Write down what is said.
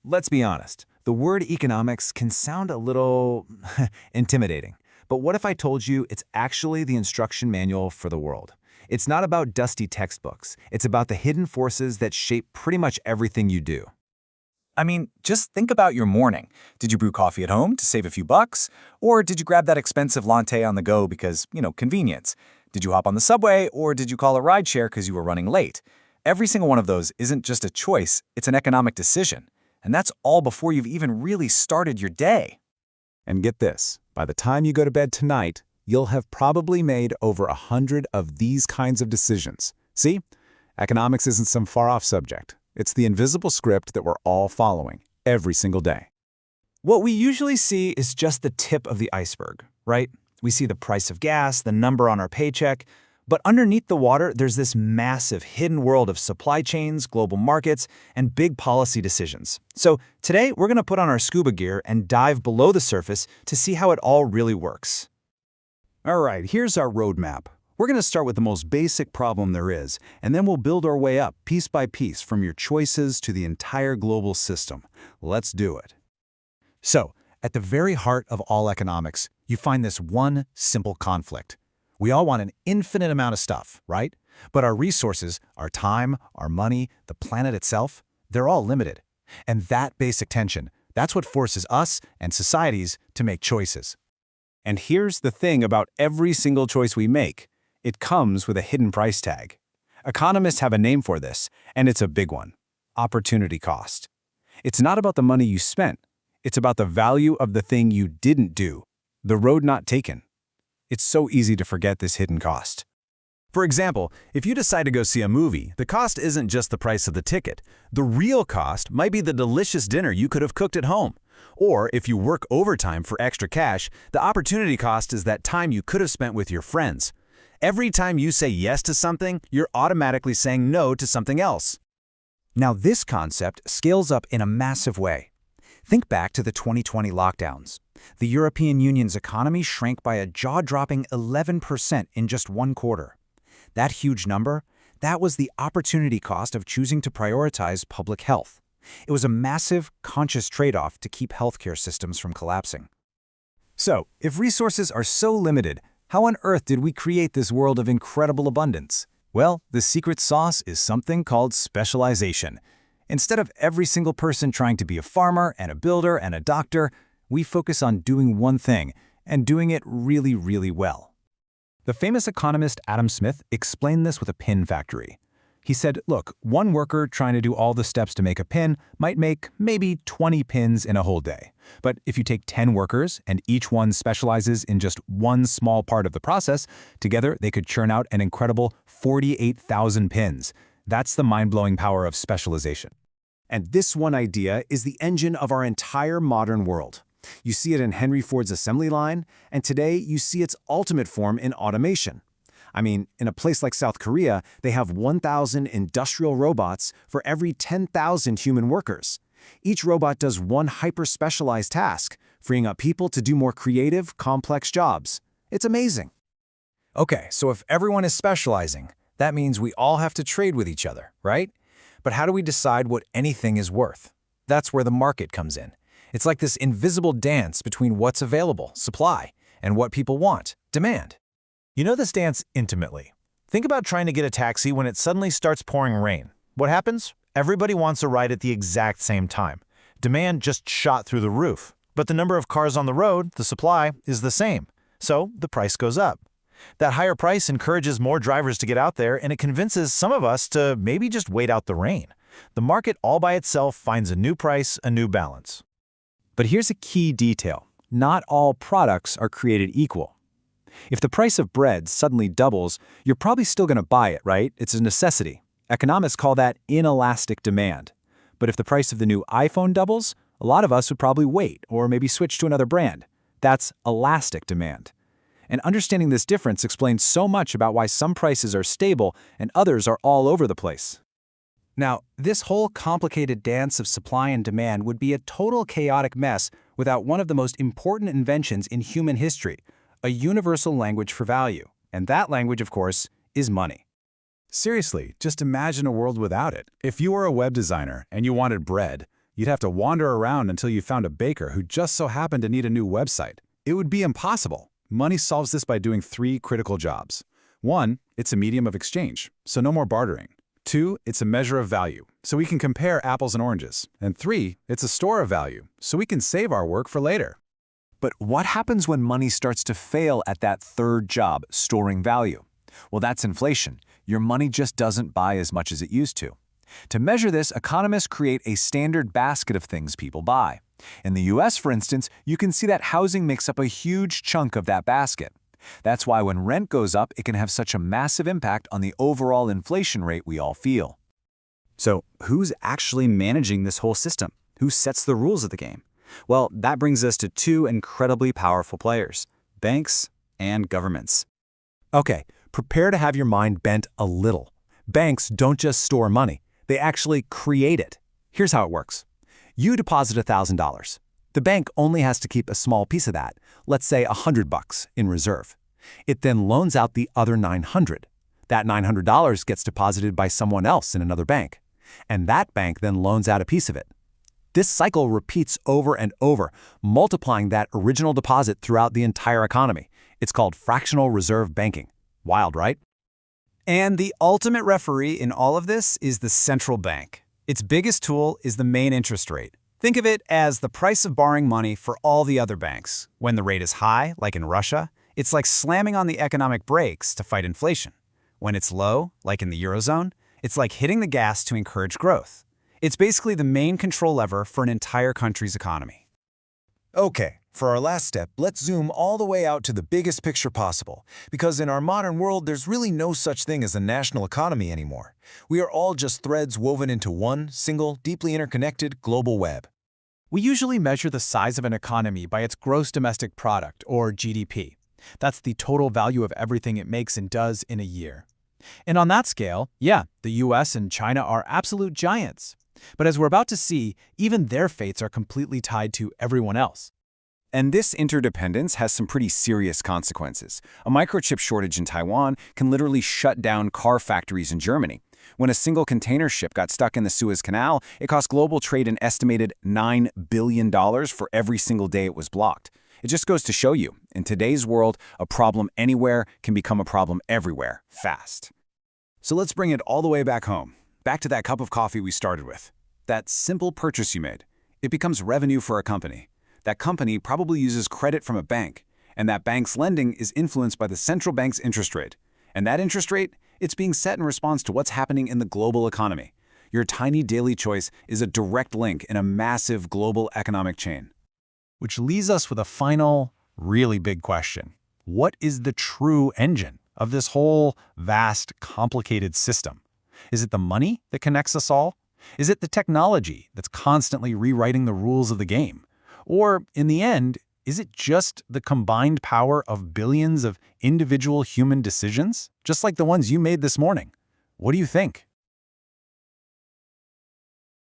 Let's be honest, the word economics can sound a little intimidating. But what if I told you it's actually the instruction manual for the world? It's not about dusty textbooks. It's about the hidden forces that shape pretty much everything you do. I mean, just think about your morning. Did you brew coffee at home to save a few bucks? Or did you grab that expensive latte on the go because, convenience? Did you hop on the subway or did you call a rideshare because you were running late? Every single one of those isn't just a choice, it's an economic decision. And that's all before you've even really started your day. And get this, by the time you go to bed tonight, you'll have probably made over 100 of these kinds of decisions. See? Economics isn't some far-off subject. It's the invisible script that we're all following every single day. What we usually see is just the tip of the iceberg, right? We see the price of gas, the number on our paycheck, but underneath the water, there's this massive hidden world of supply chains, global markets, and big policy decisions. So today, we're going to put on our scuba gear and dive below the surface to see how it all really works. All right, here's our roadmap. We're going to start with the most basic problem there is, and then we'll build our way up piece by piece from your choices to the entire global system. Let's do it. So, at the very heart of all economics, you find this one simple conflict. We all want an infinite amount of stuff, right? But our resources, our time, our money, the planet itself, they're all limited. And that basic tension, that's what forces us and societies to make choices. And here's the thing about every single choice we make. It comes with a hidden price tag. Economists have a name for this, and it's a big one: opportunity cost. It's not about the money you spent. It's about the value of the thing you didn't do, the road not taken. It's so easy to forget this hidden cost. For example, if you decide to go see a movie, the cost isn't just the price of the ticket. The real cost might be the delicious dinner you could have cooked at home. Or if you work overtime for extra cash, the opportunity cost is that time you could have spent with your friends. Every time you say yes to something, you're automatically saying no to something else. Now this concept scales up in a massive way. Think back to the 2020 lockdowns. The European Union's economy shrank by a jaw-dropping 11% in just one quarter. That huge number, that was the opportunity cost of choosing to prioritize public health. It was a massive, conscious trade-off to keep healthcare systems from collapsing. So, if resources are so limited, how on earth did we create this world of incredible abundance? Well, the secret sauce is something called specialization. Instead of every single person trying to be a farmer and a builder and a doctor, we focus on doing one thing and doing it really, really well. The famous economist Adam Smith explained this with a pin factory. He said, look, one worker trying to do all the steps to make a pin might make maybe 20 pins in a whole day. But if you take 10 workers and each one specializes in just one small part of the process, together they could churn out an incredible 48,000 pins. That's the mind-blowing power of specialization. And this one idea is the engine of our entire modern world. You see it in Henry Ford's assembly line, and today you see its ultimate form in automation. I mean, in a place like South Korea, they have 1,000 industrial robots for every 10,000 human workers. Each robot does one hyper-specialized task, freeing up people to do more creative, complex jobs. It's amazing. Okay, so if everyone is specializing, that means we all have to trade with each other, right? But how do we decide what anything is worth? That's where the market comes in. It's like this invisible dance between what's available, supply, and what people want, demand. You know this dance intimately. Think about trying to get a taxi when it suddenly starts pouring rain. What happens? Everybody wants a ride at the exact same time. Demand just shot through the roof. But the number of cars on the road, the supply, is the same. So the price goes up. That higher price encourages more drivers to get out there, and it convinces some of us to maybe just wait out the rain. The market all by itself finds a new price, a new balance. But here's a key detail. Not all products are created equal. If the price of bread suddenly doubles, you're probably still going to buy it, right? It's a necessity. Economists call that inelastic demand. But if the price of the new iPhone doubles, a lot of us would probably wait or maybe switch to another brand. That's elastic demand. And understanding this difference explains so much about why some prices are stable and others are all over the place. Now, this whole complicated dance of supply and demand would be a total chaotic mess without one of the most important inventions in human history, a universal language for value. And that language, of course, is money. Seriously, just imagine a world without it. If you were a web designer and you wanted bread, You'd have to wander around until you found a baker who just so happened to need a new website. It would be impossible. Money solves this by doing 3 critical jobs. 1, it's a medium of exchange, so no more bartering. 2, it's a measure of value, so we can compare apples and oranges. And 3, it's a store of value, so we can save our work for later. But what happens when money starts to fail at that third job, storing value? Well, that's inflation. Your money just doesn't buy as much as it used to. To measure this, economists create a standard basket of things people buy. In the US, for instance, you can see that housing makes up a huge chunk of that basket. That's why when rent goes up, it can have such a massive impact on the overall inflation rate we all feel. So who's actually managing this whole system? Who sets the rules of the game? Well, that brings us to 2 incredibly powerful players, banks and governments. Okay, prepare to have your mind bent a little. Banks don't just store money, they actually create it. Here's how it works. You deposit $1,000. The bank only has to keep a small piece of that, let's say $100 in reserve. It then loans out the other $900. That $900 gets deposited by someone else in another bank, and that bank then loans out a piece of it. This cycle repeats over and over, multiplying that original deposit throughout the entire economy. It's called fractional reserve banking. Wild, right? And the ultimate referee in all of this is the central bank. Its biggest tool is the main interest rate. Think of it as the price of borrowing money for all the other banks. When the rate is high, like in Russia, it's like slamming on the economic brakes to fight inflation. When it's low, like in the Eurozone, it's like hitting the gas to encourage growth. It's basically the main control lever for an entire country's economy. Okay, for our last step, let's zoom all the way out to the biggest picture possible, because in our modern world, there's really no such thing as a national economy anymore. We are all just threads woven into one, single, deeply interconnected global web. We usually measure the size of an economy by its gross domestic product, or GDP. That's the total value of everything it makes and does in a year. And on that scale, yeah, the US and China are absolute giants. But as we're about to see, even their fates are completely tied to everyone else. And this interdependence has some pretty serious consequences. A microchip shortage in Taiwan can literally shut down car factories in Germany. When a single container ship got stuck in the Suez Canal, it cost global trade an estimated $9 billion for every single day it was blocked. It just goes to show you, in today's world, a problem anywhere can become a problem everywhere, fast. So let's bring it all the way back home, back to that cup of coffee we started with. That simple purchase you made. It becomes revenue for a company. That company probably uses credit from a bank, and that bank's lending is influenced by the central bank's interest rate. And that interest rate, it's being set in response to what's happening in the global economy. Your tiny daily choice is a direct link in a massive global economic chain. Which leaves us with a final, really big question. What is the true engine of this whole vast, complicated system? Is it the money that connects us all? Is it the technology that's constantly rewriting the rules of the game? Or, in the end, is it just the combined power of billions of individual human decisions, just like the ones you made this morning? What do you think?